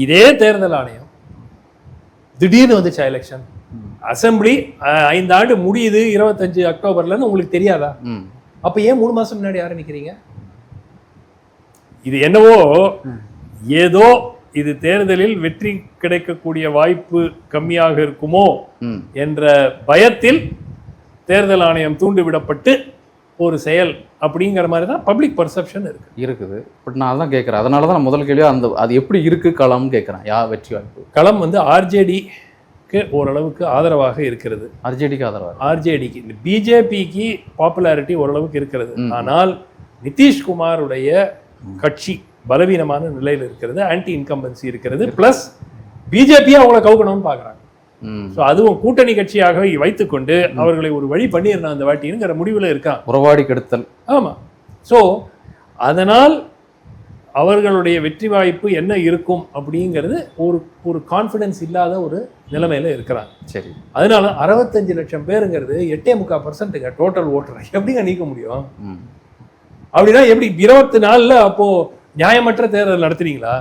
இதே தேர்தல் ஆணையம் திடீர்னு வந்துச்சா எலெக்ஷன், அசம்பிளி 5 ஆண்டு முடியுது 25 அக்டோபர்லன்னு உங்களுக்கு தெரியாதா? அப்ப ஏன் 3 மாசம் முன்னாடி ஆரம்பிக்கிறீங்க? இது என்னவோ ஏதோ இது தேர்தலில் வெற்றி கிடைக்கக்கூடிய வாய்ப்பு கம்மியாக இருக்குமோ என்ற பயத்தில் தேர்தல் ஆணையம் தூண்டிவிடப்பட்டு ஒரு செயல் அப்படிங்கிற மாதிரி தான் பப்ளிக் பர்செப்ஷன் இருக்குது. பட் நான் அதான் கேட்குறேன், அதனால தான் நான் முதல் கேள்வியாக அது எப்படி இருக்கு களம்னு கேட்குறேன். வெற்றி வாய்ப்பு களம் வந்து ஆர்ஜேடிக்கு ஓரளவுக்கு ஆதரவாக இருக்கிறது. ஆர்ஜேடிக்கு ஆதரவாக, ஆர்ஜேடிக்கு இந்த பிஜேபிக்கு பாப்புலாரிட்டி ஓரளவுக்கு இருக்கிறது. ஆனால் நிதிஷ்குமாருடைய கட்சி பலவீனமான நிலையில் இருக்கிறது, ஆன்டி இன்கம்பன்சி இருக்கிறது, பிளஸ் பிஜேபியை அவங்களை கவுக்கணும்னு பார்க்குறாங்க. ஸோ அதுவும் கூட்டணி கட்சியாக வைத்துக்கொண்டு அவர்களை ஒரு வழி பண்ணிடணும் அந்த வாட்டிங்கிற முடிவில் இருக்கான், உறவாடி கெடுத்தல். ஆமாம். ஸோ அதனால் அவர்களுடைய வெற்றி வாய்ப்பு என்ன இருக்கும் அப்படிங்கிறது ஒரு கான்ஃபிடன்ஸ் இல்லாத ஒரு நிலைமையில இருக்கிறாங்க. சரி, அதனால 65 லட்சம் பேருங்கிறது 8.25% டோட்டல் ஓட்டரை எப்படிங்க நீக்க முடியும்? அப்படின்னா எப்படி 24 அப்போ நியாயமற்ற தேர்தல் நடத்துறீங்களா?